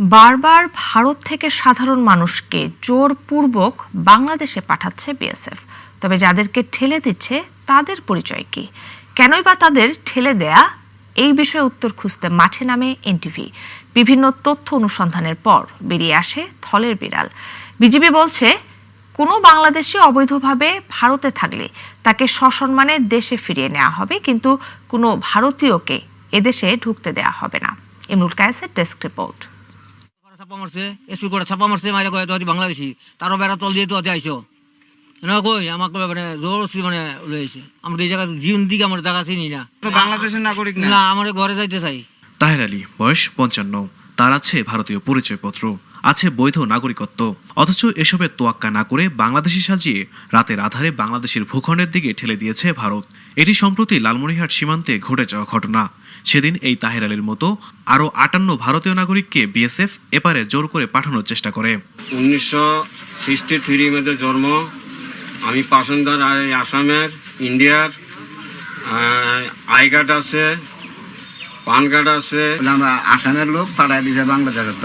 বারবার ভারত থেকে সাধারণ মানুষকে জোরপূর্বক বাংলাদেশে পাঠাচ্ছে বিএসএফ। তবে যাদেরকে ঠেলে দিচ্ছে তাদের পরিচয় কি, কেনই বা তাদের ঠেলে দেয়া, এই বিষয়ে উত্তর খুঁজতে মাঠে নামে এনটিভি। বিভিন্ন তথ্য অনুসন্ধানের পর বেরিয়ে আসে থলের বিড়াল। বিজিবি বলছে, কোনো বাংলাদেশি অবৈধভাবে ভারতে থাকলে তাকে সসম্মানে দেশে ফিরিয়ে নেওয়া হবে, কিন্তু কোনো ভারতীয়কে এদেশে ঢুকতে দেওয়া হবে না। ইমরুল কায়েসের ডেস্ক রিপোর্ট। ছাপা মারছে, এসপি করে ছাপা মারছে, মাইরে কয় তুই বাংলাদেশি, তারও বেড়া তল দিয়ে তুই আইসো না, কই আমাকে মানে জোরছি মানে লইছে। আমরা এই জায়গা জীবন দিকে আমার জায়গা চিনি না, বাংলাদেশের নাগরিক না আমার ঘরে যাইতে চাই। তাহের আলী, বয়স 55, তার আছে ভারতীয় পরিচয়পত্র, আছে বৈধ নাগরিকত্ব, অথচ এসবের তোয়াক্কা না করে বাংলাদেশি সাজিয়ে রাতের আধারে বাংলাদেশের ভূখণ্ডের দিকে ঠেলে দিয়েছে ভারত। এটি সম্প্রতি লালমনিরহাট সীমান্তে ঘটে যাওয়া ঘটনা। সেদিন এই তাহের আলীর মতো আরও 58 ভারতীয় নাগরিককে বিএসএফ এপারে জোর করে পাঠানোর চেষ্টা করে। 1963 মধ্যে জন্ম, আমি পাসেঞ্জার আসামের, ইন্ডিয়ার, আই কার্ড আছে, পান কার্ড আছে। আমরা আসামের লোক পাঠাই দিছে বাংলাদেশের,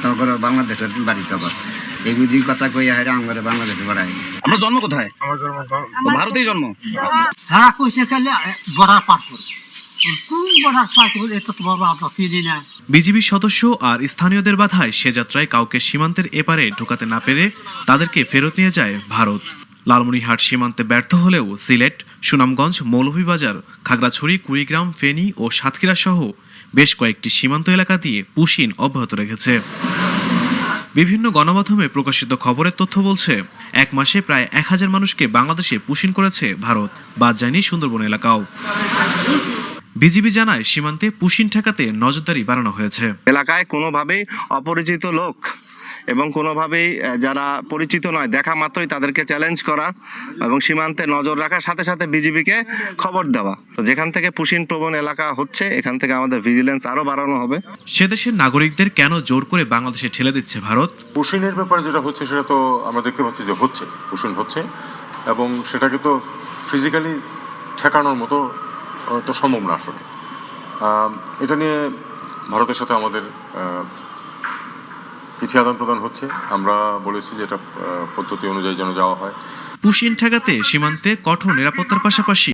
তখন বাংলাদেশের বাড়িতে আবার এগুলি কথা কইয়া হেরে আমরা বাংলাদেশে পাঠাই। আমরা জন্ম কোথায়? আমার জন্ম ভারতেই জন্ম। হ্যাঁ, কইছে খেলে বর্ডার পার করে, কোন বর্ডার পার করে এটা তো বড় আমরা চিনি না। বিজিবি সদস্য আর স্থানীয়দের বাধায় সে যাত্রায় কাউকে সীমান্তের এপারে ঢোকাতে না পেরে তাদেরকে ফেরত নিয়ে যায় ভারত। লালমনিরহাট সীমান্তে ব্যর্থ হলেও সিলেট, সুনামগঞ্জ, মৌলভীবাজার, খাগড়াছড়ি, কুড়িগ্রাম, ফেনী ও সাতক্ষীরা সহ বেশ কয়েকটি সীমান্ত এলাকা দিয়ে পুশিন অব্যাহত রেখেছে। বিভিন্ন গণমাধ্যমে প্রকাশিত খবরের তথ্য বলছে, এক মাসে প্রায় 1000 মানুষকে বাংলাদেশে পুশিন করেছে ভারত, বাদ যায়নি সুন্দরবন এলাকাও। বিজিবি জানায়, সীমান্তে পুশিন ঠেকাতে নজরদারি বাড়ানো হয়েছে। এলাকায় কোনোভাবেই অপরিচিত লোক এবং কোনোভাবেই যারা পরিচিত নয়, দেখা মাত্রই তাদেরকে চ্যালেঞ্জ করা এবং সীমান্তে নজর রাখার সাথে সাথে বিজিবিকে খবর দেওয়া। তো যেখান থেকে পুশিন প্রবণ এলাকা হচ্ছে, এখান থেকে আমাদের ভিজিলেন্স আরো বাড়ানো হবে। সে দেশের নাগরিকদের কেন জোর করে বাংলাদেশে ঠেলে দিচ্ছে ভারত? পুশিনের ব্যাপারে যেটা হচ্ছে সেটা তো আমরা দেখতে পাচ্ছি যে হচ্ছে, পুশিন হচ্ছে, এবং সেটাকে তো ফিজিক্যালি ঠেকানোর মতো তো সম্ভব না আসলে। এটা নিয়ে ভারতের সাথে আমাদের চিঠি আদান প্রদান হচ্ছে। আমরা বলেছি যে এটা পদ্ধতি অনুযায়ী যেন যাওয়া হয়। পুশিন ঠেকাতে সীমান্তে কঠোর নিরাপত্তার পাশাপাশি